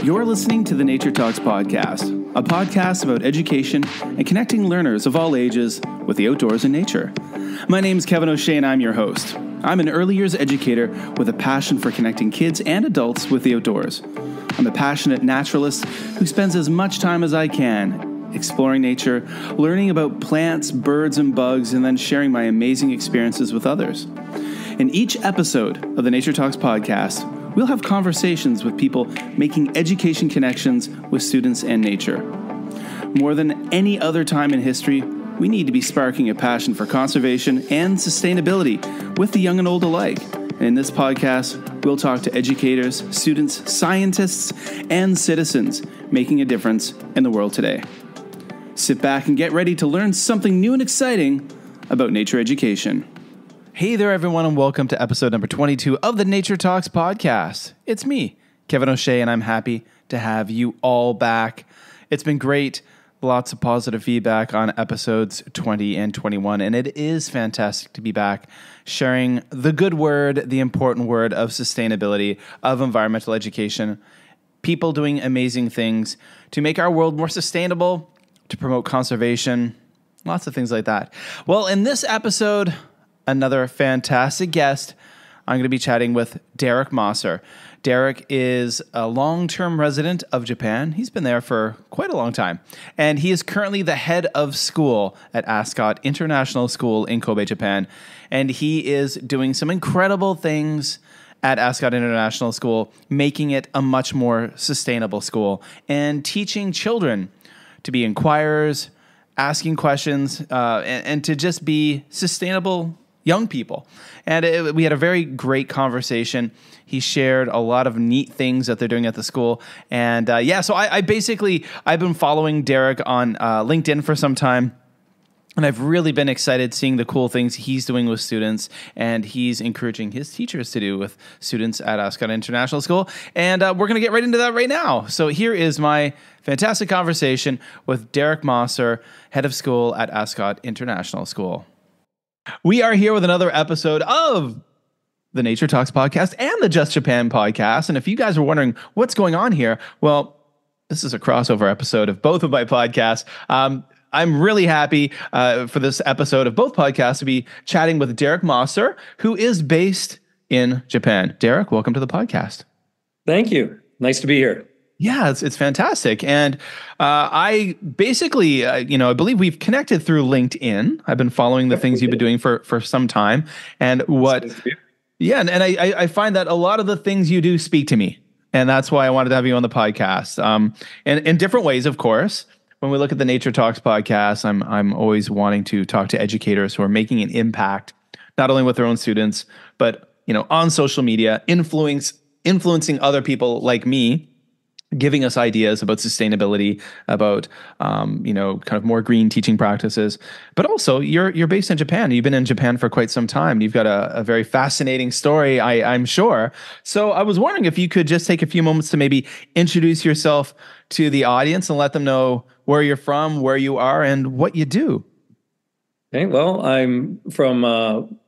You're listening to the Nature Talks podcast, a podcast about education and connecting learners of all ages with the outdoors and nature. My name is Kevin O'Shea and I'm your host. I'm an early years educator with a passion for connecting kids and adults with the outdoors. I'm a passionate naturalist who spends as much time as I can exploring nature, learning about plants, birds, and bugs, and then sharing my amazing experiences with others. In each episode of the Nature Talks podcast, we'll have conversations with people making education connections with students and nature. More than any other time in history, we need to be sparking a passion for conservation and sustainability with the young and old alike. And in this podcast, we'll talk to educators, students, scientists, and citizens making a difference in the world today. Sit back and get ready to learn something new and exciting about nature education. Hey there, everyone, and welcome to episode number 22 of the Nature Talks podcast. It's me, Kevin O'Shea, and I'm happy to have you all back. It's been great. Lots of positive feedback on episodes 20 and 21, and it is fantastic to be back sharing the good word, the important word of sustainability, of environmental education, people doing amazing things to make our world more sustainable, to promote conservation, lots of things like that. Well, in this episode, another fantastic guest. I'm going to be chatting with Darrick Mosser. Darrick is a long-term resident of Japan. He's been there for quite a long time. And he is currently the head of school at Ascot International School in Kobe, Japan. And he is doing some incredible things at Ascot International School, making it a much more sustainable school and teaching children to be inquirers, asking questions, and to just be sustainable young people. And we had a very great conversation. He shared a lot of neat things that they're doing at the school. And so I've been following Darrick on LinkedIn for some time. And I've really been excited seeing the cool things he's doing with students and he's encouraging his teachers to do with students at Ascot International School. And we're going to get right into that right now. So here is my fantastic conversation with Darrick Mosser, head of school at Ascot International School. We are here with another episode of the Nature Talks podcast and the Just Japan podcast. And if you guys are wondering what's going on here, well, this is a crossover episode of both of my podcasts. I'm really happy for this episode of both podcasts to be chatting with Darrick Mosser, who is based in Japan. Darrick, welcome to the podcast. Thank you. Nice to be here. Yeah, it's fantastic. And I basically, I believe we've connected through LinkedIn. I've been following the things you've been doing for some time. And I find that a lot of the things you do speak to me. And that's why I wanted to have you on the podcast. And in different ways, of course. When we look at the Nature Talks podcast, I'm always wanting to talk to educators who are making an impact, not only with their own students, but on social media, influencing other people like me, giving us ideas about sustainability, about kind of more green teaching practices. But also, you're based in Japan. You've been in Japan for quite some time. You've got a very fascinating story, I'm sure. So I was wondering if you could just take a few moments to maybe introduce yourself to the audience and let them know where you're from, where you are, and what you do. Okay, well, I'm from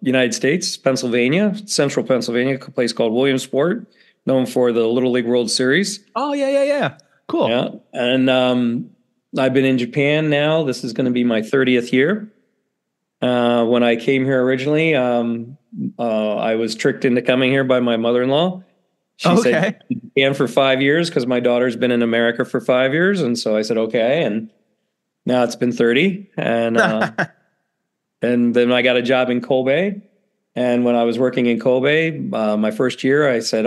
United States, Pennsylvania, central Pennsylvania, a place called Williamsport, known for the Little League World Series. Oh, yeah. Cool. Yeah, and I've been in Japan now. This is going to be my 30th year. When I came here originally, I was tricked into coming here by my mother-in-law. She said, "Japan for 5 years," because my daughter's been in America for 5 years. And so I said, okay. And now it's been 30. And and then I got a job in Kobe. And when I was working in Kobe, my first year, I said,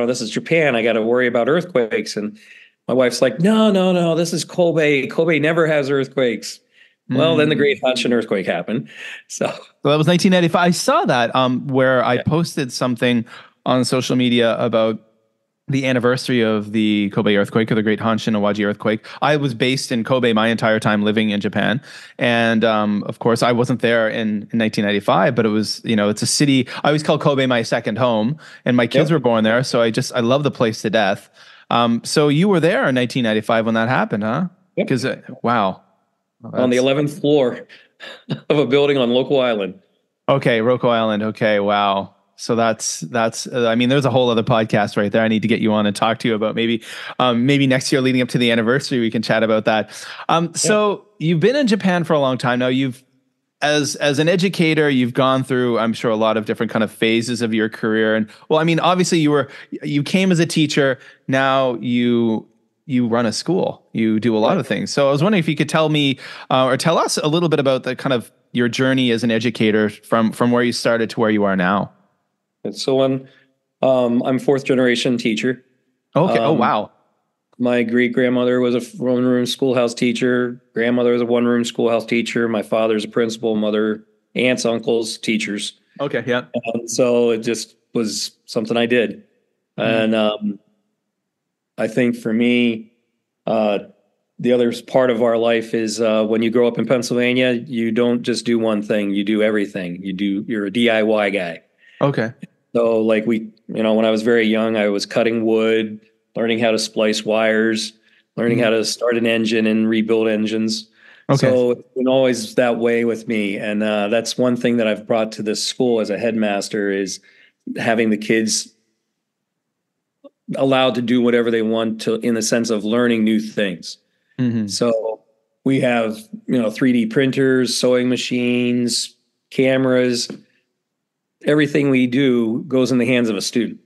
this is Japan. I got to worry about earthquakes. And my wife's like, no, this is Kobe. Kobe never has earthquakes. Well, then the Great Hanshin earthquake happened. So that was 1995. I saw that where I posted something on social media about the anniversary of the Kobe earthquake or the Great Hanshin Awaji earthquake. I was based in Kobe my entire time living in Japan. And of course, I wasn't there in 1995, but it was, it's a city. I always call Kobe my second home, and my kids were born there. So I love the place to death. So you were there in 1995 when that happened, huh? Yep. Because, wow. On the 11th floor of a building on Loco Island. Okay, Roko Island. Okay, wow. So that's I mean, there's a whole other podcast right there. I need to get you on and talk to you about maybe next year leading up to the anniversary, we can chat about that. So you've been in Japan for a long time now. As an educator, you've gone through, I'm sure, a lot of different kind of phases of your career. And well, I mean, obviously you came as a teacher. Now you run a school. You do a lot of things. So I was wondering if you could tell me or tell us a little bit about the kind of your journey as an educator from where you started to where you are now. And so I'm fourth generation teacher. Okay. Oh, wow. My great grandmother was a one-room schoolhouse teacher. Grandmother was a one-room schoolhouse teacher. My father's a principal. Mother, aunts, uncles, teachers. Okay. Yeah. And so it just was something I did. And I think for me, the other part of our life is when you grow up in Pennsylvania, you don't just do one thing. You do everything. You're a DIY guy. Okay. So like when I was very young, I was cutting wood, learning how to splice wires, learning how to start an engine and rebuild engines. Okay. So it's been always that way with me. And that's one thing that I've brought to this school as a headmaster is having the kids allowed to do whatever they want to in the sense of learning new things. Mm-hmm. So we have, 3D printers, sewing machines, cameras. Everything we do goes in the hands of a student.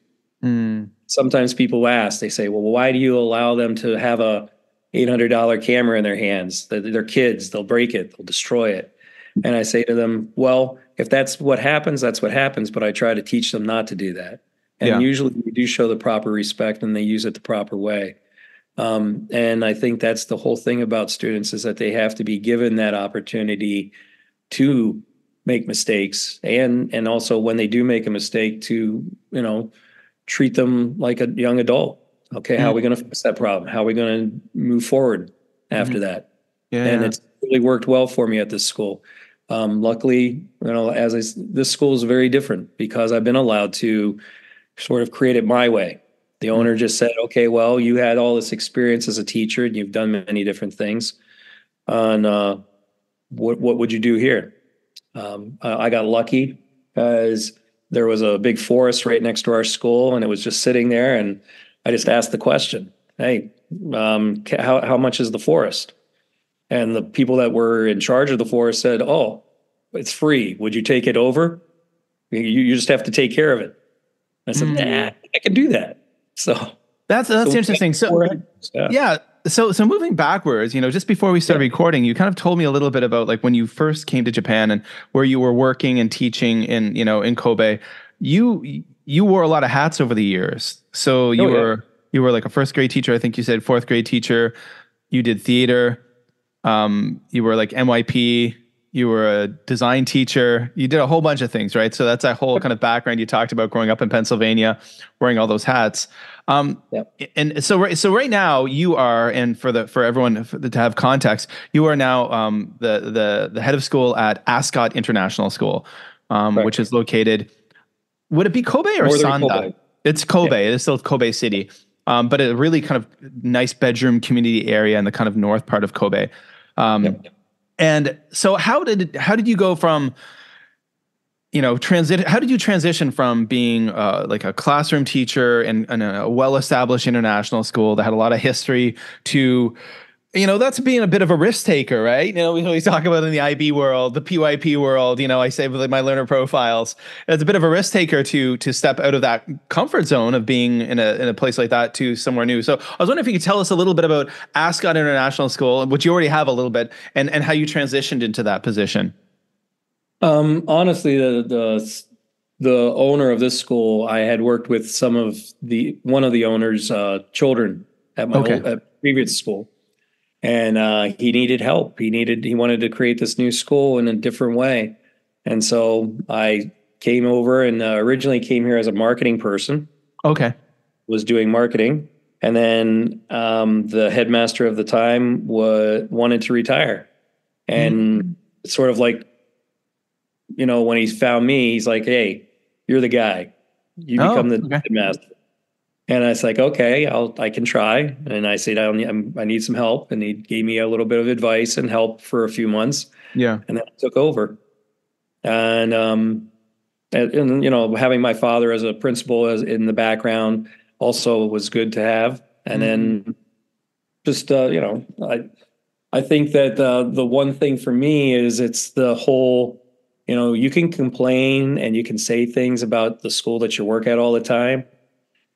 Sometimes people ask, they say, well, why do you allow them to have a $800 camera in their hands? They're kids, they'll break it, they'll destroy it. And I say to them, well, if that's what happens, that's what happens. But I try to teach them not to do that. And usually we do show the proper respect and they use it the proper way. And I think that's the whole thing about students is that they have to be given that opportunity to make mistakes. And also when they do make a mistake to, treat them like a young adult. Okay, how are we going to fix that problem? How are we going to move forward after that? And it's really worked well for me at this school. Luckily, this school is very different because I've been allowed to sort of create it my way. The owner just said, okay, well, you had all this experience as a teacher and you've done many different things. And what would you do here? I got lucky because there was a big forest right next to our school and it was just sitting there. And I just asked the question, hey, how much is the forest? And the people that were in charge of the forest said, oh, it's free. Would you take it over? You just have to take care of it. I said, nah, I can do that. So that's interesting. So So moving backwards, just before we started recording, you kind of told me a little bit about like when you first came to Japan and where you were working and teaching in Kobe. You wore a lot of hats over the years. So you were like a first grade teacher. I think you said fourth grade teacher. You did theater. You were like MYP. You were a design teacher. You did a whole bunch of things, right? So that's that whole kind of background you talked about growing up in Pennsylvania, wearing all those hats. And so right now you are, and for everyone to have context, you are now the head of school at Ascot International School, which is located. Would it be Kobe or Northern Sanda? Kobe. It's Kobe. Yeah. It is still Kobe City, but a really kind of nice bedroom community area in the kind of north part of Kobe. And so how did you go from, how did you transition from being like a classroom teacher in a well-established international school that had a lot of history to, that's being a bit of a risk taker, right? We always talk about in the IB world, the PYP world, I say with my learner profiles, it's a bit of a risk taker to step out of that comfort zone of being in a place like that to somewhere new. So I was wondering if you could tell us a little bit about Ascot International School, which you already have a little bit, and how you transitioned into that position. Honestly, the owner of this school, I had worked with one of the owner's children at my previous school. And he needed help. He wanted to create this new school in a different way. And so I came over and originally came here as a marketing person. Okay. Was doing marketing. And then the headmaster of the time wanted to retire. And sort of like, when he found me, he's like, hey, you're the guy. You become the headmaster. And I was like, okay, I can try. And I said, I need some help. And he gave me a little bit of advice and help for a few months. Yeah. And then I took over. And and you know, having my father as a principal as in the background also was good to have. And then just you know, I think that the one thing for me is it's the whole, you know, you can complain and you can say things about the school that you work at all the time.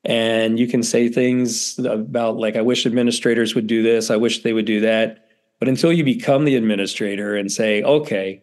And you can say things about like, I wish administrators would do this. I wish they would do that. But until you become the administrator and say, okay,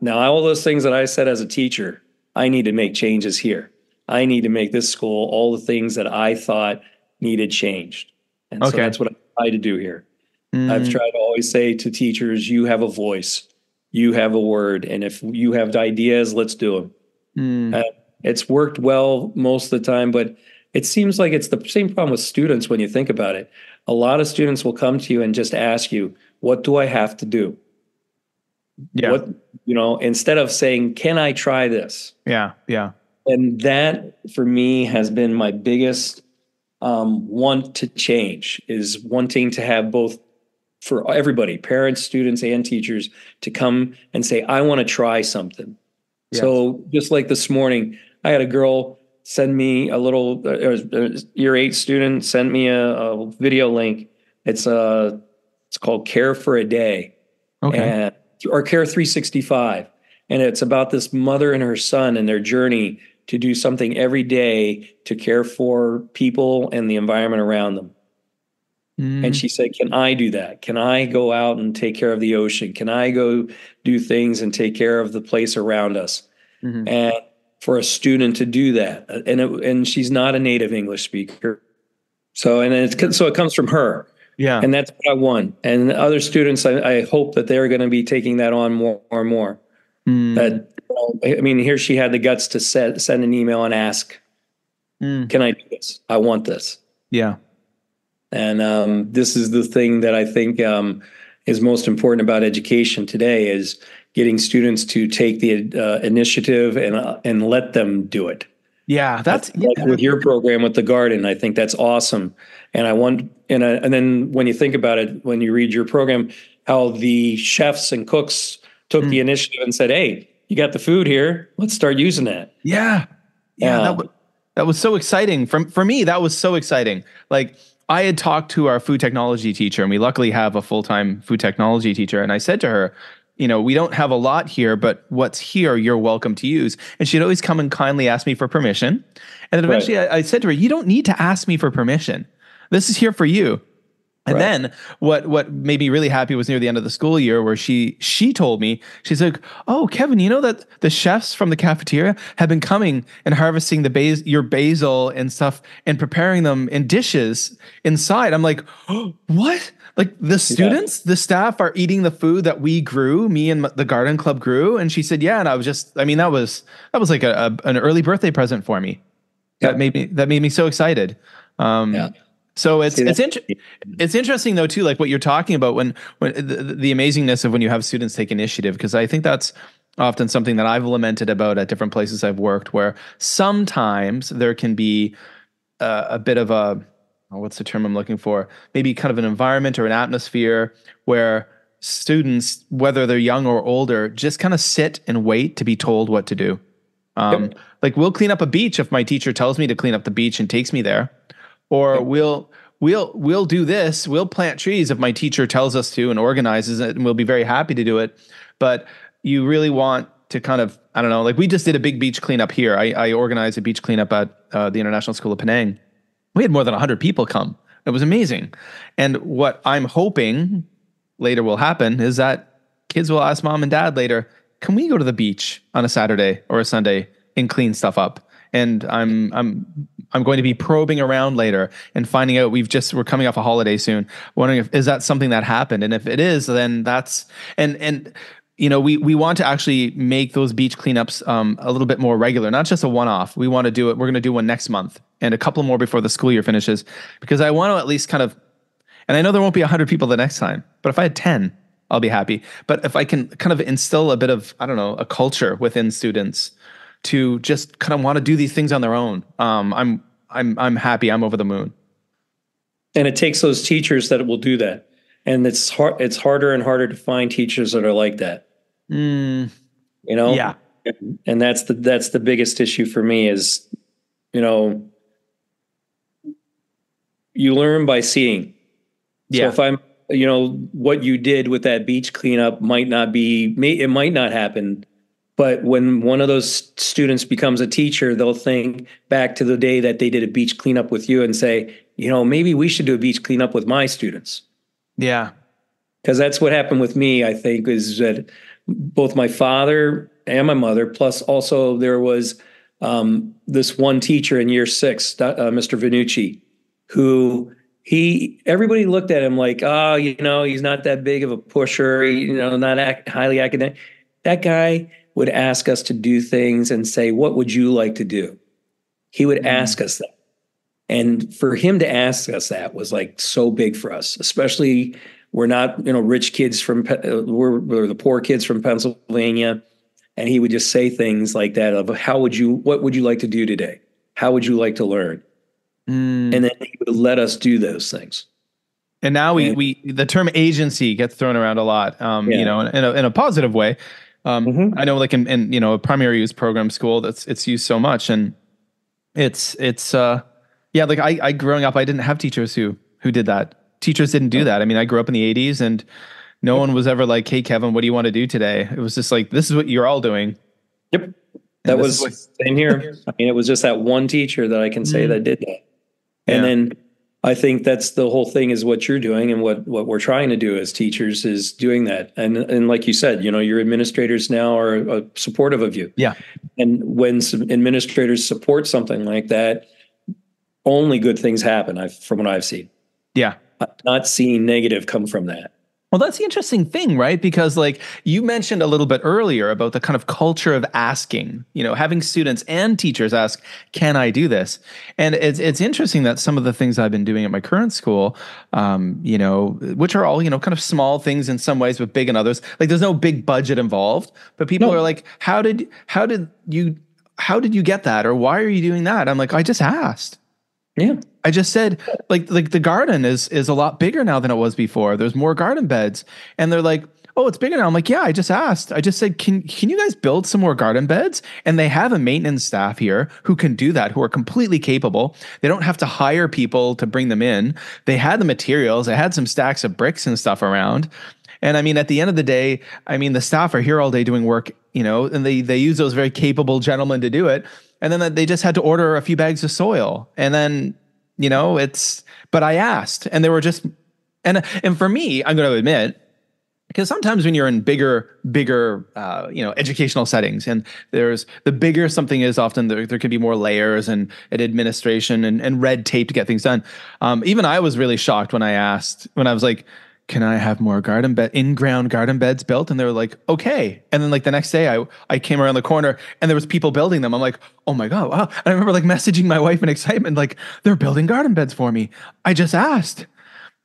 now all those things that I said as a teacher, I need to make changes here. I need to make this school all the things that I thought needed changed. And so that's what I try to do here. I've tried to always say to teachers, you have a voice, you have a word. And if you have ideas, let's do them. It's worked well most of the time, but it seems like it's the same problem with students when you think about it. A lot of students will come to you and just ask you, what do I have to do? Yeah. What, you know, instead of saying, can I try this? Yeah. Yeah. And that for me has been my biggest want to change, is wanting to have both, for everybody, parents, students, and teachers, to come and say, I want to try something. Yes. So just like this morning, I had a girl send me a little year 8 student sent me a video link. It's called Care for a Day, or Care 365, and it's about this mother and her son and their journey to do something every day to care for people and the environment around them. And she said, can I do that? Can I go out and take care of the ocean? Can I go do things and take care of the place around us? And for a student to do that, and she's not a native English speaker, so it comes from her, and that's what I want. And other students, I hope that they're going to be taking that on more and more. That, I mean, here she had the guts to send an email and ask, "Can I do this? I want this." Yeah, and this is the thing that I think is most important about education today, is getting students to take the initiative and let them do it. Yeah, that's like with your program with the garden. I think that's awesome, and I want and then when you think about it, when you read your program, how the chefs and cooks took the initiative and said, "Hey, you got the food here. Let's start using that." Yeah, that was so exciting. For me, that was so exciting. Like, I had talked to our food technology teacher, and we luckily have a full-time food technology teacher. And I said to her, you know, we don't have a lot here, but what's here, you're welcome to use. And she'd always come and kindly ask me for permission. And then eventually I said to her, you don't need to ask me for permission. This is here for you. And then what made me really happy was near the end of the school year, where she told me, she's like, oh, Kevin, you know that the chefs from the cafeteria have been coming and harvesting your basil and stuff and preparing them in dishes inside. I'm like, oh, what? Like, the students, the staff are eating the food that we grew, me and the garden club grew. And she said, yeah. And I was just, I mean, that was like an early birthday present for me. That made me so excited. So it's interesting though too, like what you're talking about when the amazingness of when you have students take initiative, because I think that's often something that I've lamented about at different places I've worked, where sometimes there can be a bit of a, what's the term I'm looking for? Maybe kind of an environment or an atmosphere where students, whether they're young or older, just kind of sit and wait to be told what to do. Like, we'll clean up a beach if my teacher tells me to clean up the beach and takes me there. Or we'll do this. We'll plant trees if my teacher tells us to and organizes it, and we'll be very happy to do it. But you really want to kind of, I don't know, like we just did a big beach cleanup here. I organized a beach cleanup at the International School of Penang. We had more than 100 people come. It was amazing. And what I'm hoping later will happen is that kids will ask mom and dad later, can we go to the beach on a Saturday or a Sunday and clean stuff up? And I'm going to be probing around later and finding out, we're coming off a holiday soon, wondering is that something that happened? And if it is, then that's, and you know, we want to actually make those beach cleanups a little bit more regular, not just a one-off. We want to do it. We're going to do one next month and a couple more before the school year finishes, because I want to at least kind of, and I know there won't be 100 people the next time, but if I had 10, I'll be happy. But if I can kind of instill a bit of, I don't know, a culture within students to just kind of want to do these things on their own, I'm happy. I'm over the moon. And it takes those teachers that will do that. And it's harder and harder to find teachers that are like that. You know? Yeah. And that's the biggest issue for me is, you know, you learn by seeing. So if I'm, you know, what you did with that beach cleanup might not happen. But when one of those students becomes a teacher, they'll think back to the day that they did a beach cleanup with you and say, you know, maybe we should do a beach cleanup with my students. Yeah. Because that's what happened with me, I think, is that both my father and my mother, plus also there was this one teacher in year 6, Mr. Vanucci, who everybody looked at him like, oh, you know, he's not that big of a pusher, you know, not highly academic. That guy would ask us to do things and say, what would you like to do? He would ask us that. And for him to ask us that was like so big for us, especially we're not, you know, rich kids we're the poor kids from Pennsylvania. And he would just say things like that of what would you like to do today? How would you like to learn? And then he would let us do those things. And now the term agency gets thrown around a lot, you know, in a positive way. I know, like in you know, a primary use program school, it's used so much, and it's like I growing up, I didn't have teachers who did that. Teachers didn't do that. I mean, I grew up in the 80s, and no one was ever like, "Hey, Kevin, what do you want to do today?" It was just like, "This is what you're all doing." Yep, that was same here. I mean, it was just that one teacher that I can say that did that, and then. I think that's the whole thing is what you're doing and what we're trying to do as teachers is doing that. And like you said, you know, your administrators now are supportive of you. Yeah. And when some administrators support something like that, only good things happen from what I've seen. Yeah. I've not seen negative come from that. Well, that's the interesting thing, right? Because like you mentioned a little bit earlier about the kind of culture of asking, you know, having students and teachers ask, can I do this? And it's interesting that some of the things I've been doing at my current school, you know, which are all, you know, kind of small things in some ways, but big in others. Like there's no big budget involved, but people are like, how did you get that? Or why are you doing that? I'm like, I just asked. Yeah. I just said, like the garden is a lot bigger now than it was before. There's more garden beds. And they're like, oh, it's bigger now. I'm like, yeah, I just asked. I just said, can you guys build some more garden beds? And they have a maintenance staff here who can do that, who are completely capable. They don't have to hire people to bring them in. They had the materials. They had some stacks of bricks and stuff around. And I mean, at the end of the day, I mean, the staff are here all day doing work, you know, and they use those very capable gentlemen to do it. And then they just had to order a few bags of soil. And then, you know, but I asked, and they were just, and for me, I'm going to admit, because sometimes when you're in bigger, you know, educational settings, and there's the bigger something is, often there can be more layers and administration and red tape to get things done. Even I was really shocked when I was like, can I have more in-ground garden beds built? And they were like, okay. And then like the next day I came around the corner and there was people building them. I'm like, oh my God, wow. And I remember like messaging my wife in excitement, like they're building garden beds for me. I just asked.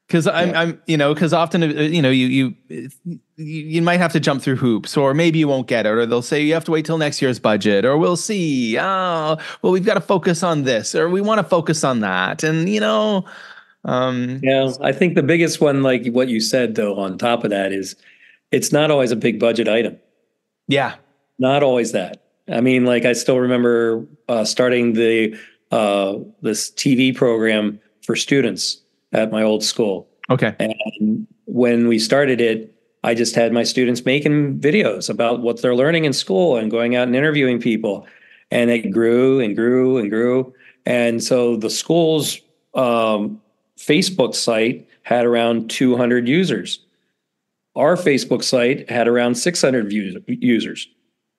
Cause I'm, you know, cause often, you know, you might have to jump through hoops, or maybe you won't get it, or they'll say you have to wait till next year's budget, or we'll see. Oh, well, we've got to focus on this, or we want to focus on that. And, you know, yeah, I think the biggest one, like what you said, though, on top of that is it's not always a big budget item. Yeah. Not always that. I mean, like I still remember starting this TV program for students at my old school. Okay. And when we started it, I just had my students making videos about what they're learning in school and going out and interviewing people. And it grew and grew and grew. And so the school's Facebook site had around 200 users. Our Facebook site had around 600 users.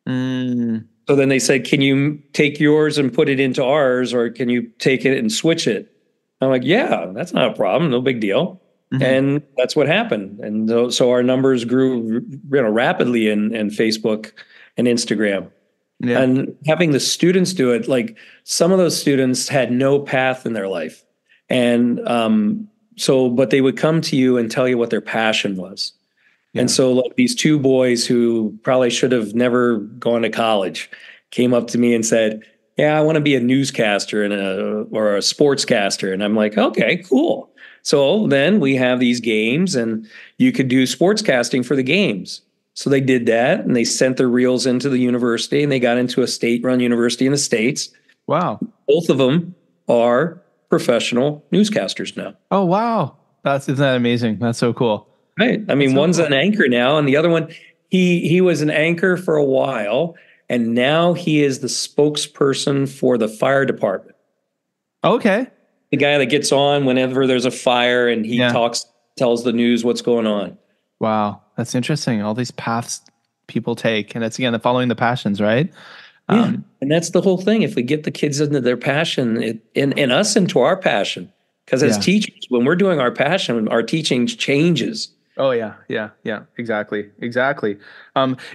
So then they said, can you take yours and put it into ours, or can you take it and switch it? I'm like, yeah, that's not a problem. No big deal. And that's what happened. And so our numbers grew, you know, rapidly in Facebook and Instagram. Yeah. And having the students do it, like some of those students had no path in their life. And but they would come to you and tell you what their passion was. Yeah. And so like these two boys who probably should have never gone to college came up to me and said, yeah, I want to be a newscaster or a sportscaster. And I'm like, okay, cool. So then we have these games and you could do sportscasting for the games. So they did that, and they sent their reels into the university, and they got into a state-run university in the States. Wow. Both of them are professional newscasters now. Oh, wow. Isn't that amazing? That's so cool. Right. I mean, one's an anchor now, and the other one, he was an anchor for a while, and now he is the spokesperson for the fire department. Okay. The guy that gets on whenever there's a fire, and he tells the news what's going on. Wow. That's interesting. All these paths people take, and it's, again, following the passions, right? Yeah. And that's the whole thing. If we get the kids into their passion and us into our passion, because as teachers, when we're doing our passion, our teaching changes. Oh yeah. Exactly.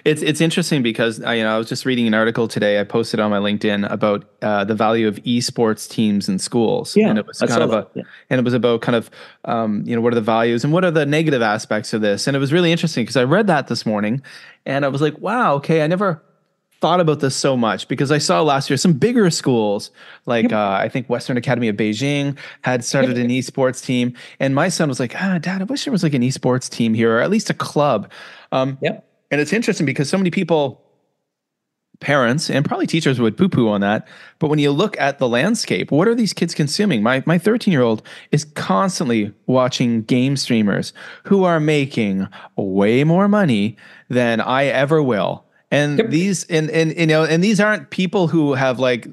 It's interesting because I was just reading an article today. I posted on my LinkedIn about the value of esports teams in schools, and it was and it was about kind of what are the values and what are the negative aspects of this. And it was really interesting because I read that this morning, and I was like, wow, okay, I never thought about this so much because I saw last year some bigger schools like I think Western Academy of Beijing had started an esports team, and my son was like, Dad, I wish there was like an esports team here, or at least a club. And it's interesting because so many people, parents and probably teachers, would poo-poo on that, but when you look at the landscape, what are these kids consuming? My 13-year-old is constantly watching game streamers who are making way more money than I ever will. And these and these aren't people who have like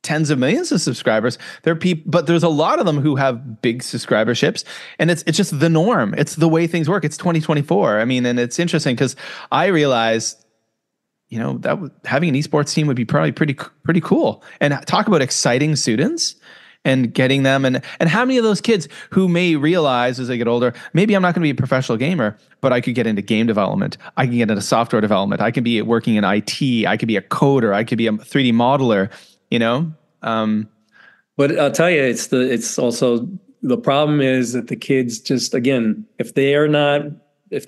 tens of millions of subscribers. They're people, but there's a lot of them who have big subscriberships, and it's just the norm. It's the way things work. It's 2024. I mean, and it's interesting because I realized, that having an esports team would be probably pretty cool. And talk about exciting students and getting them, and how many of those kids who may realize as they get older, maybe I'm not going to be a professional gamer, but I could get into game development. I can get into software development. I could be working in IT. I could be a coder. I could be a 3D modeler, But I'll tell you, it's also the problem is that the kids just, again, if they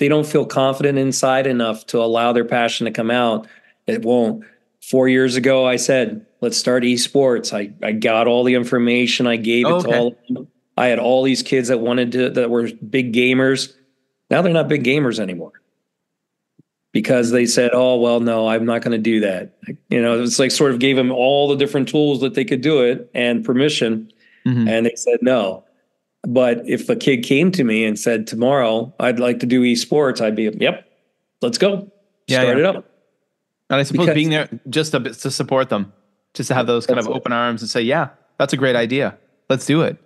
don't feel confident inside enough to allow their passion to come out, it won't. 4 years ago, I said, let's start esports. I got all the information. I gave it to all of them. I had all these kids that were big gamers. Now they're not big gamers anymore because they said, oh, well, no, I'm not going to do that. It's like sort of gave them all the different tools that they could do it and permission. And they said no. But if a kid came to me and said, tomorrow, I'd like to do esports, I'd be, yep, let's go. Start it up. And I suppose being there just to support them, just to have those kind of open arms and say, yeah, that's a great idea. Let's do it.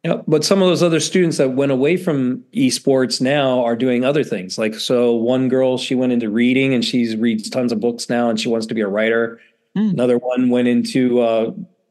Yeah, but some of those other students that went away from esports now are doing other things. Like, so one girl, she went into reading and she reads tons of books now and she wants to be a writer. Another one went into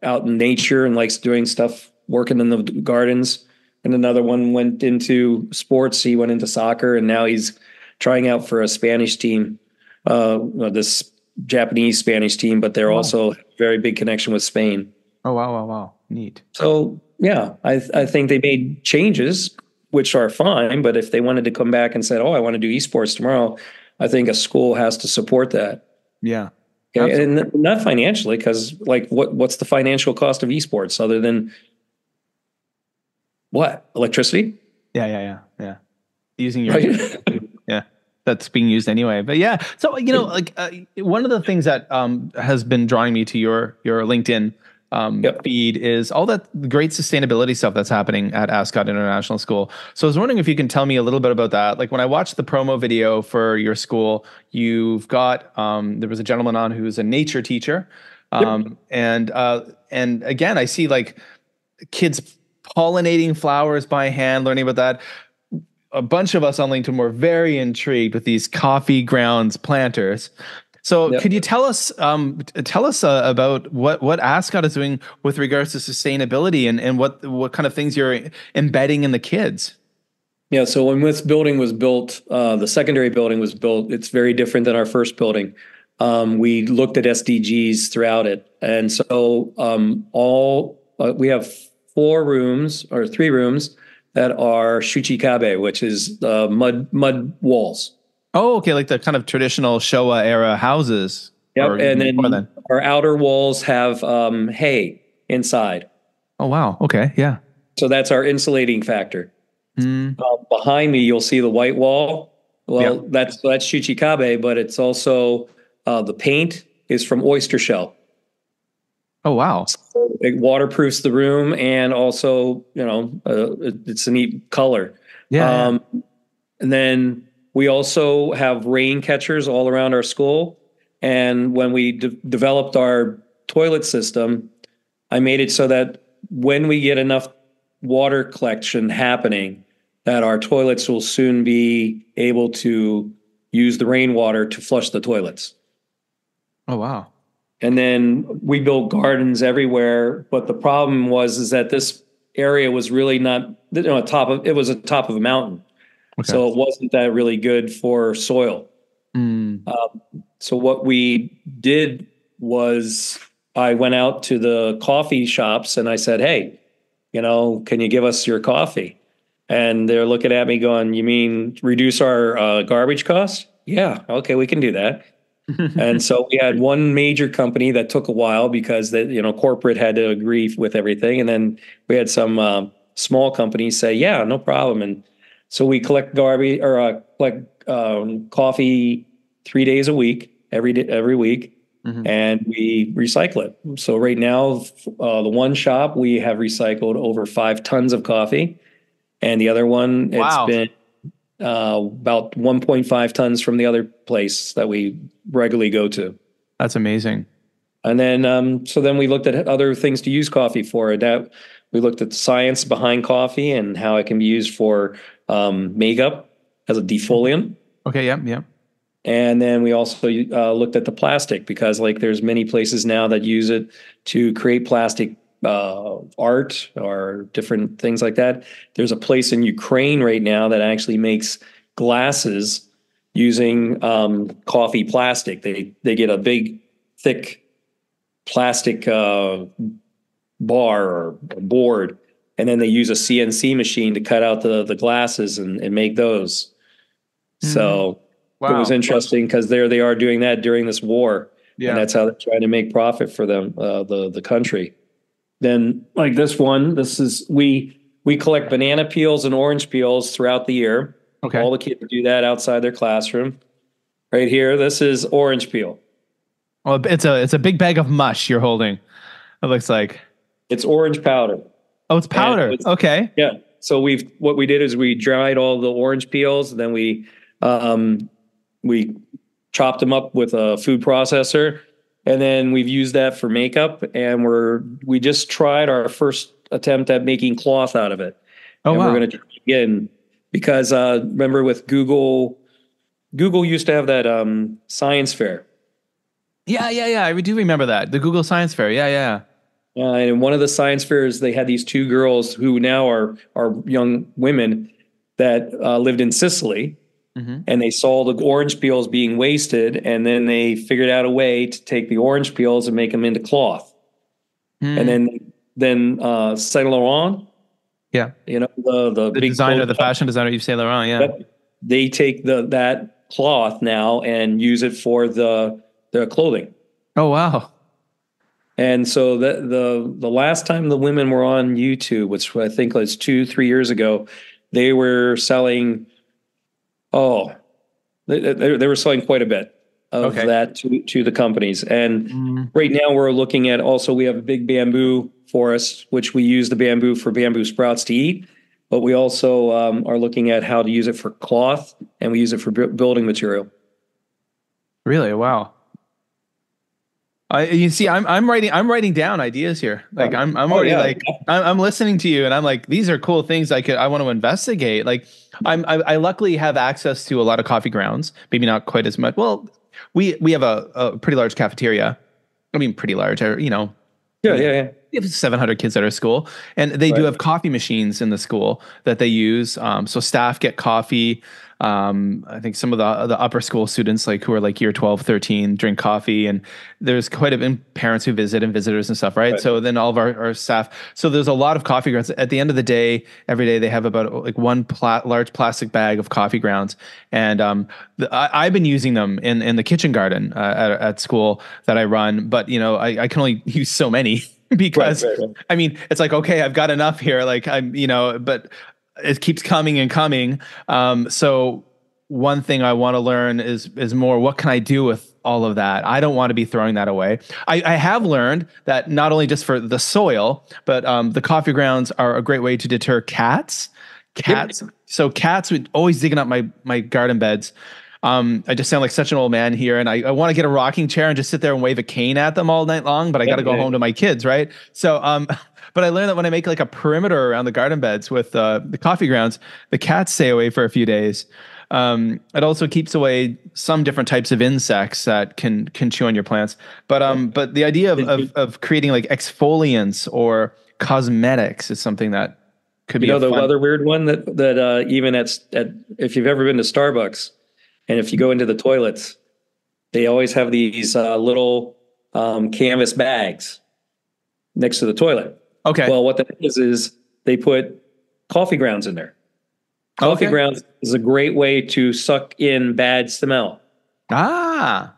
out in nature and likes doing stuff, working in the gardens. And another one went into sports. He went into soccer, and now he's trying out for a Spanish team, this Japanese Spanish team, but they're also very big connection with Spain. Oh, wow. Neat. So, yeah, I think they made changes, which are fine. But if they wanted to come back and said, oh, I want to do esports tomorrow, I think a school has to support that. Yeah. Okay? And not financially, because like what's the financial cost of esports other than what? Electricity? Yeah. Using your yeah, that's being used anyway. But yeah, so one of the things that has been drawing me to your LinkedIn feed is all that great sustainability stuff that's happening at Ascot International School. So I was wondering if you can tell me a little bit about that. Like when I watched the promo video for your school, you've got there was a gentleman on who's a nature teacher, and again I see like kids pollinating flowers by hand, learning about that. A bunch of us on LinkedIn were very intrigued with these coffee grounds planters. So could you tell us about what Ascot is doing with regards to sustainability and what kind of things you're embedding in the kids? Yeah, so when this building was built, the secondary building was built, it's very different than our first building. We looked at SDGs throughout it. And so we have 3 rooms that are shuchikabe, which is mud walls. Oh, okay, like the kind of traditional Showa era houses. Yep, and then our outer walls have hay inside. Oh, wow. Okay, yeah. So that's our insulating factor. Behind me, you'll see the white wall. Well, that's Chichikabe, but it's also the paint is from oyster shell. Oh, wow. It waterproofs the room, and also, it's a neat color. Yeah. And then we also have rain catchers all around our school. And when we developed our toilet system, I made it so that when we get enough water collection happening, that our toilets will soon be able to use the rainwater to flush the toilets. Oh, wow. And then we built gardens everywhere, but the problem is that this area was really not, it was atop of a mountain. Okay. So it wasn't that really good for soil. So what we did was I went out to the coffee shops and I said, hey, can you give us your coffee? And they're looking at me going, you mean reduce our garbage costs? Yeah, okay, we can do that. And so we had one major company that took a while because corporate had to agree with everything. And then we had some small companies say, yeah, no problem. And so we collect garbage or collect coffee 3 days a week, every week, and we recycle it. So right now, the one shop, we have recycled over 5 tons of coffee. And the other one, it's been about 1.5 tons from the other place that we regularly go to. That's amazing. And then, so then we looked at other things to use coffee for. That we looked at the science behind coffee and how it can be used for makeup as a defoliant. Okay. Yeah. And then we also looked at the plastic because there's many places now that use it to create plastic art or different things like that. There's a place in Ukraine right now that actually makes glasses using coffee plastic. They get a big, thick plastic bar or board, and then they use a CNC machine to cut out the glasses and make those. So it was interesting because there they are doing that during this war, and that's how they're trying to make profit for them, the country. Then this is we collect banana peels and orange peels throughout the year. Okay. All the kids do that outside their classroom. Right here, this is orange peel. Well, it's a big bag of mush you're holding. It looks like it's orange powder. Oh, it's powder. Okay. Yeah. So what we did is we dried all the orange peels, and then we chopped them up with a food processor. And then we've used that for makeup, and we just tried our first attempt at making cloth out of it. Oh, and wow. We're going to try again because remember with Google used to have that science fair. Yeah. I do remember that. The Google Science Fair. Yeah. And one of the science fairs, they had these 2 girls who now are young women that lived in Sicily. And they saw the orange peels being wasted, and then they figured out a way to take the orange peels and make them into cloth. And then Saint Laurent, the big designer, the fashion designer, Yves Saint Laurent, they take that cloth now and use it for the clothing. Oh wow! And so the last time the women were on YouTube, which I think was 2-3 years ago, they were selling. Oh, they were selling quite a bit of that to the companies. And right now we're looking at we have a big bamboo forest, which we use the bamboo for bamboo sprouts to eat. But we also are looking at how to use it for cloth, and we use it for building material. Really? Wow. You see, I'm writing down ideas here. I'm already I'm listening to you, and I'm like, these are cool things I want to investigate. I luckily have access to a lot of coffee grounds, maybe not quite as much. Well, we have a pretty large cafeteria. I mean, pretty large, Yeah. We have 700 kids at our school, and they do have coffee machines in the school that they use. So staff get coffee. I think some of the upper school students, who are year 12, 13, drink coffee, and there's quite a bit parents who visit and visitors and stuff, right? So then all of our staff. So there's a lot of coffee grounds. At the end of the day, every day they have about one large plastic bag of coffee grounds, and I've been using them in the kitchen garden at school that I run, but I can only use so many. Because I mean, it's okay, I've got enough here. But it keeps coming and coming. So one thing I want to learn is more, what can I do with all of that? I don't want to be throwing that away. I have learned that not only just for the soil, but the coffee grounds are a great way to deter cats. Cats. Yep. So cats would always digging up my garden beds. I just sound like such an old man here, and I want to get a rocking chair and just sit there and wave a cane at them all night long, but I got to go home to my kids, right? So, but I learned that when I make like a perimeter around the garden beds with the coffee grounds, the cats stay away for a few days. It also keeps away some different types of insects that can chew on your plants. But the idea of creating like exfoliants or cosmetics is something that could be the other weird one that even at if you've ever been to Starbucks, and if you go into the toilets, they always have these little canvas bags next to the toilet. Okay. Well, what that is they put coffee grounds in there. Coffee grounds is a great way to suck in bad smell. So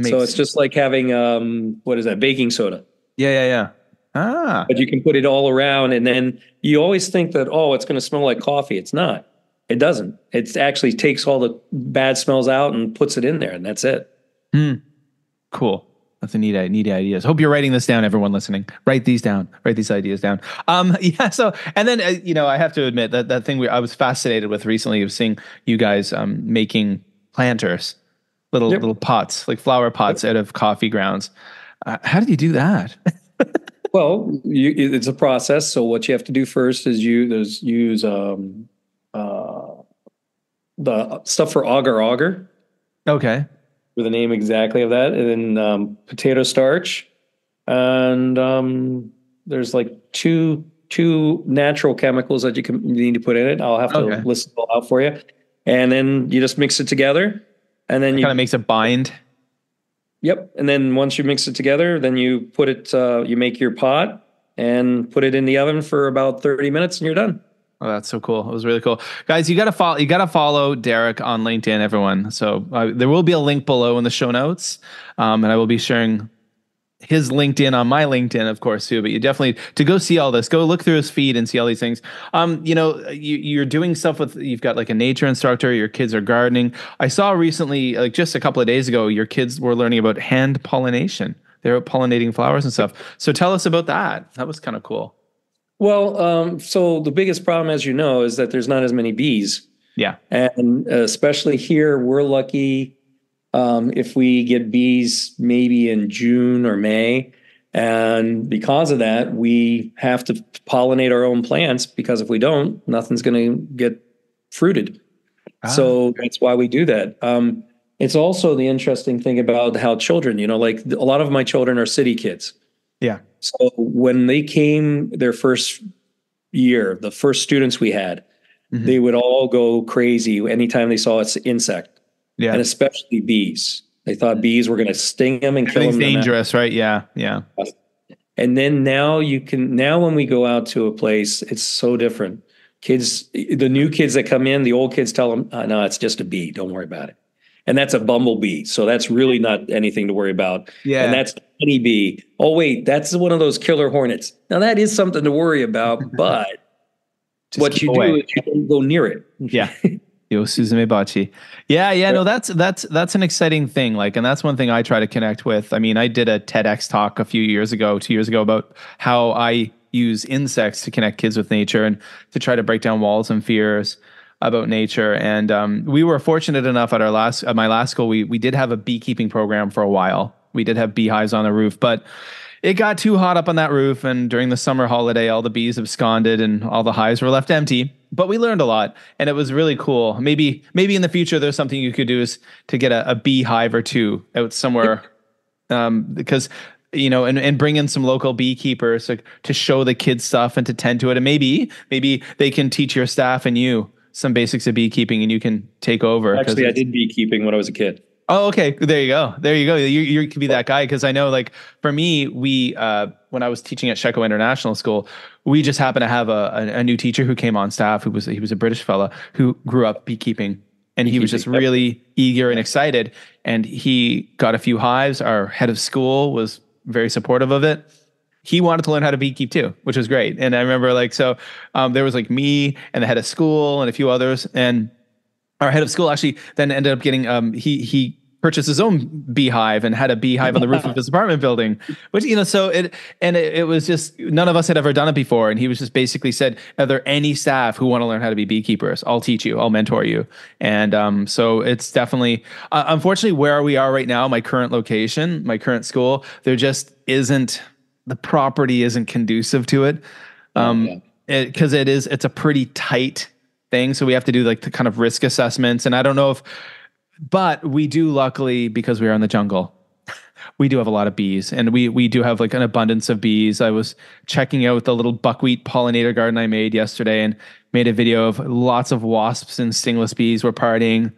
it's just like having what is that, baking soda? Yeah. But you can put it all around, and then you always think that, oh, it's going to smell like coffee. It's not. It doesn't. It actually takes all the bad smells out and puts it in there, and that's it. Cool. That's a neat ideas. Hope you're writing this down, everyone listening. Write these down. Write these ideas down. Yeah. So, and then I have to admit that thing I was fascinated with recently of seeing you guys making planters, little pots, like flower pots out of coffee grounds. How did you do that? Well, it's a process. So what you have to do first is use the stuff for agar. Okay. With the name exactly of that, and then potato starch, and there's like two natural chemicals that you need to put in it. I'll have to list it all out for you, and then you just mix it together, and then you kind of makes it bind. Yep, and then once you mix it together, then you put it. You make your pot and put it in the oven for about 30 minutes, and you're done. Oh, that's so cool. It was really cool. Guys, you got to follow Darrick on LinkedIn, everyone. So there will be a link below in the show notes. And I will be sharing his LinkedIn on my LinkedIn, of course, too. But you definitely, to go see all this, go look through his feed and see all these things. You're doing stuff you've got like a nature instructor, your kids are gardening. I saw recently, like just a couple of days ago, your kids were learning about hand pollination. They were pollinating flowers and stuff. So tell us about that. That was kind of cool. Well, so the biggest problem, as you know, is that there's not as many bees. Yeah. And especially here, we're lucky if we get bees maybe in June or May. And because of that, we have to pollinate our own plants, because if we don't, nothing's going to get fruited. So that's why we do that. It's also the interesting thing about how children, like a lot of my children are city kids. Yeah. So when they came their first year, the first students we had, they would all go crazy anytime they saw an insect. Yeah. And especially bees. They thought bees were going to sting them and kill them. Dangerous, right? Yeah. And then now when we go out to a place, it's so different. The new kids that come in, the old kids tell them, no, it's just a bee. Don't worry about it. And that's a bumblebee. So that's really not anything to worry about. Yeah. And that's a honeybee. Oh, wait, that's one of those killer hornets. Now that is something to worry about, but what you do is you don't go near it. Yeah. Yo, Suzume Bachi. Yeah. No, that's an exciting thing. Like, and that's one thing I try to connect with. I mean, I did a TEDx talk 2 years ago, about how I use insects to connect kids with nature and to try to break down walls and fears about nature. And we were fortunate enough at my last school, we did have a beekeeping program for a while. We did have beehives on the roof, but it got too hot up on that roof. And during the summer holiday, all the bees absconded and all the hives were left empty. But we learned a lot, and it was really cool. Maybe in the future, there's something you could do is to get a beehive or two out somewhere, because and bring in some local beekeepers to show the kids stuff and to tend to it. And maybe they can teach your staff and you some basics of beekeeping, and you can take over. Actually, I did beekeeping when I was a kid. Oh, okay. There you go. You could be that guy. Cause I know, like, for me, when I was teaching at Ascot International School, we just happened to have a new teacher who came on staff, he was a British fella who grew up beekeeping, and he was just really eager and excited. And he got a few hives. Our head of school was very supportive of it. He wanted to learn how to beekeep too, which was great. And I remember there was like me and the head of school and a few others. And our head of school actually then ended up getting, he purchased his own beehive and had a beehive on the roof of his apartment building, which, so it was just, none of us had ever done it before. And he was just basically said, are there any staff who want to learn how to be beekeepers? I'll teach you, I'll mentor you. And so it's definitely, unfortunately, where we are right now, my current location, my current school, there just isn't, the property isn't conducive to it. Because it's a pretty tight thing. So we have to do like the kind of risk assessments. And I don't know but we do, luckily, because we are in the jungle, we do have a lot of bees, and we do have like an abundance of bees. I was checking out the little buckwheat pollinator garden I made yesterday and made a video of lots of wasps and stingless bees were partying.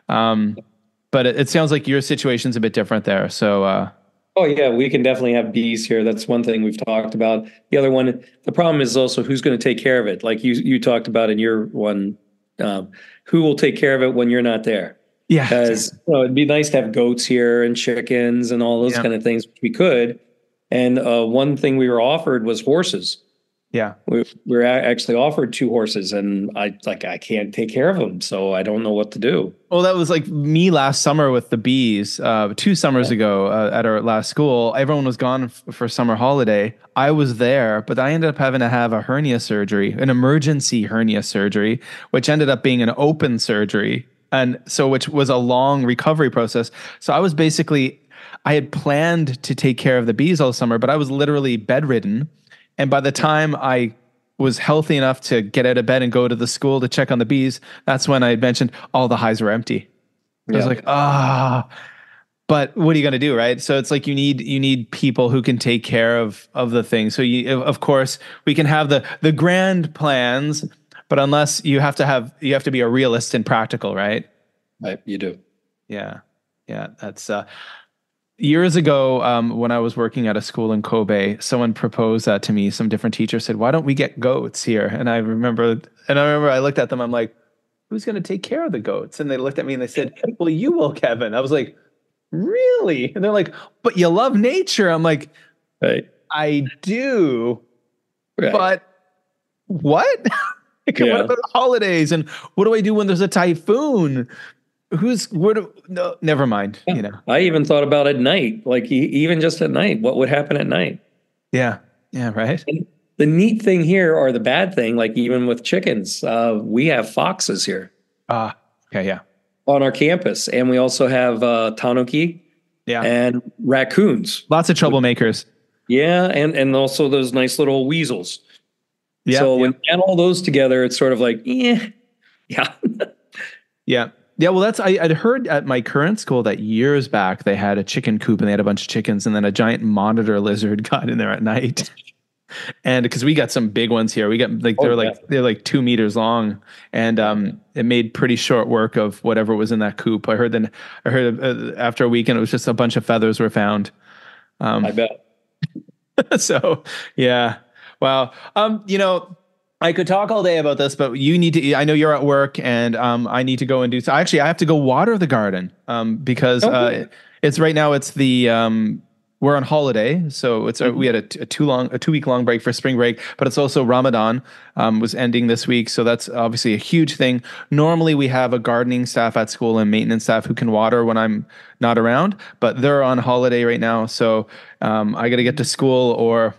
But it sounds like your situation's a bit different there. So, oh yeah, we can definitely have bees here. That's one thing we've talked about. The other one, the problem is also who's going to take care of it. Like you talked about in your one, who will take care of it when you're not there? Yeah, because it'd be nice to have goats here and chickens and all those kind of things, which we could. And one thing we were offered was horses. Yeah, we were actually offered 2 horses, and I can't take care of them, so I don't know what to do. Well, that was like me last summer with the bees. 2 summers ago at our last school, everyone was gone for summer holiday. I was there, but I ended up having to have a hernia surgery, an emergency hernia surgery, which ended up being an open surgery. And so, which was a long recovery process. So I had planned to take care of the bees all summer, but I was literally bedridden. And by the time I was healthy enough to get out of bed and go to the school to check on the bees, that's when I had mentioned all the hives were empty. I was like, but what are you going to do, right? So it's like you need people who can take care of the thing. So of course, we can have the grand plans, but unless you have to be a realist and practical, right? Right, you do. Yeah. That's years ago, when I was working at a school in Kobe, someone proposed that to me. Some different teacher said, "Why don't we get goats here?" And I remember I looked at them. I'm like, "Who's going to take care of the goats?" And they looked at me and they said, "Well, you will, Kevin." I was like, "Really?" And they're like, "But you love nature." I'm like, right. "I do, but what?" What about holidays? And what do I do when there's a typhoon? No, never mind. Yeah. I even thought about at night, like even just at night, what would happen at night? Yeah. Right. And the neat thing here, or the bad thing, like even with chickens, we have foxes here. Yeah. On our campus, and we also have tanuki. Yeah. And raccoons. Lots of troublemakers. Yeah, and also those nice little weasels. Yeah. So when you add all those together, it's sort of like, yeah. Yeah. Well, I'd heard at my current school that years back they had a chicken coop and they had a bunch of chickens, and then a giant monitor lizard got in there at night. And because we got some big ones here, we got they're like 2 meters long, and it made pretty short work of whatever was in that coop. I heard after a weekend it was just a bunch of feathers were found. I bet. So yeah. Wow. I could talk all day about this, but you need to, I know you're at work, and I need to go and do so. Actually, I have to go water the garden because it's right now it's we're on holiday. So we had a 2-week long break for spring break, but it's also Ramadan was ending this week. So that's obviously a huge thing. Normally we have a gardening staff at school and maintenance staff who can water when I'm not around, but they're on holiday right now. So I got to get to school, or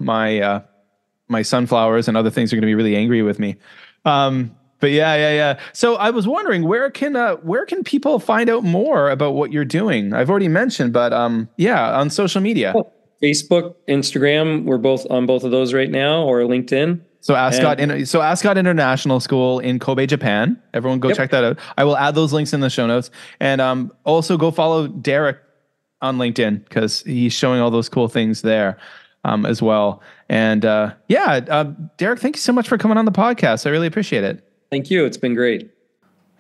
my sunflowers and other things are going to be really angry with me. But yeah. So I was wondering, where can people find out more about what you're doing? I've already mentioned, but on social media. Facebook, Instagram, we're both on both of those right now, or LinkedIn. So Ascot International School in Kobe, Japan. Everyone go check that out. I will add those links in the show notes. And also go follow Darrick on LinkedIn, because he's showing all those cool things there as well. And Darrick, thank you so much for coming on the podcast. I really appreciate it. Thank you. It's been great.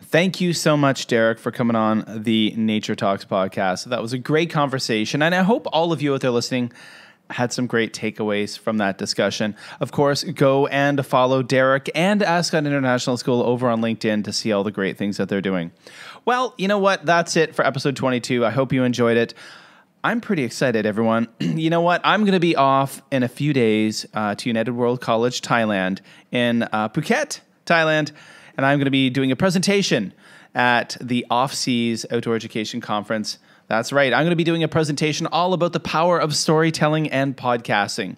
Thank you so much, Darrick, for coming on the Nature Talks podcast. That was a great conversation, and I hope all of you out there listening had some great takeaways from that discussion. Of course, go and follow Darrick and Ascot International School over on LinkedIn to see all the great things that they're doing. Well, you know what? That's it for episode 22. I hope you enjoyed it. I'm pretty excited, everyone. You know what? I'm going to be off in a few days to United World College, Thailand, in Phuket, Thailand. and I'm going to be doing a presentation at the Off-Seas Outdoor Education Conference. That's right. I'm going to be doing a presentation all about the power of storytelling and podcasting.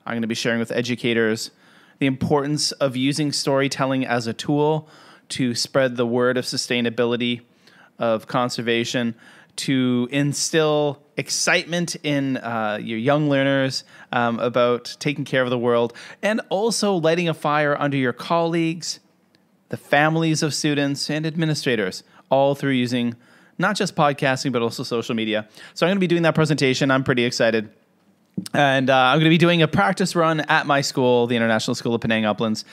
I'm going to be sharing with educators the importance of using storytelling as a tool to spread the word of sustainability, of conservation, to instill excitement in your young learners about taking care of the world, and also lighting a fire under your colleagues, the families of students, and administrators, all through using not just podcasting, but also social media. So I'm going to be doing that presentation. I'm pretty excited. And I'm going to be doing a practice run at my school, the International School of Penang Uplands,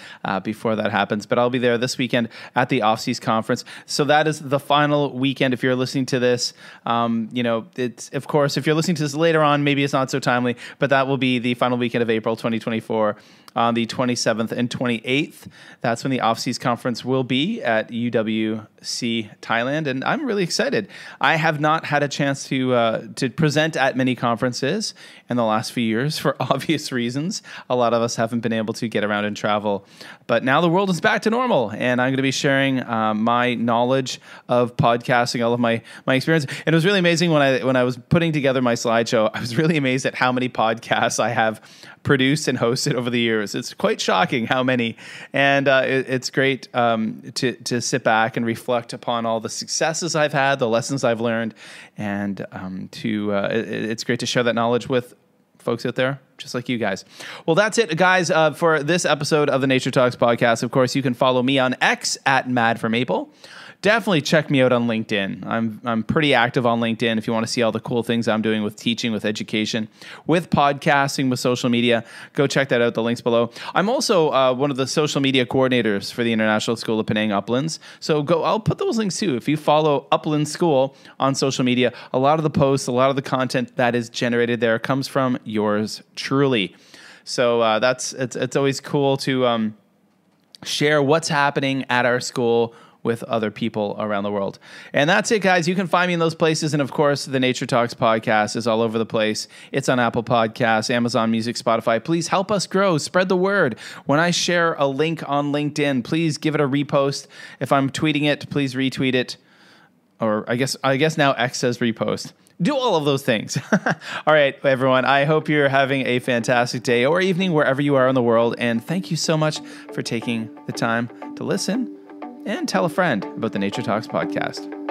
before that happens. But I'll be there this weekend at the Off-Seas Conference. So that is the final weekend. If you're listening to this, it's, of course, if you're listening to this later on, maybe it's not so timely, but that will be the final weekend of April 2024 on the 27th and 28th. That's when the Off-Seas Conference will be at UWC, Thailand. And I'm really excited. I have not had a chance to present at many conferences in the last few years for obvious reasons. A lot of us haven't been able to get around and travel. But now the world is back to normal, and I'm going to be sharing my knowledge of podcasting, all of my experience. And it was really amazing when I was putting together my slideshow. I was really amazed at how many podcasts I have produced and hosted over the years. It's quite shocking how many, and it's great to sit back and reflect upon all the successes I've had, the lessons I've learned, and it's great to share that knowledge with folks out there just like you guys. Well, that's it, guys, for this episode of the Nature Talks podcast. Of course, you can follow me on X at MadForMaple. Definitely check me out on LinkedIn. I'm pretty active on LinkedIn if you want to see all the cool things I'm doing with teaching, with education, with podcasting, with social media. Go check that out. The link's below. I'm also one of the social media coordinators for the International School of Penang Uplands. So I'll put those links too. If you follow Upland School on social media, a lot of the posts, a lot of the content that is generated there comes from yours truly. So it's always cool to share what's happening at our school with other people around the world. And that's it, guys. You can find me in those places. And of course, the Nature Talks podcast is all over the place. It's on Apple Podcasts, Amazon Music, Spotify. Please help us grow. Spread the word. When I share a link on LinkedIn, please give it a repost. If I'm tweeting it, please retweet it. Or I guess now X says repost. Do all of those things. All right, everyone. I hope you're having a fantastic day or evening wherever you are in the world. And thank you so much for taking the time to listen and tell a friend about the Nature Talks podcast.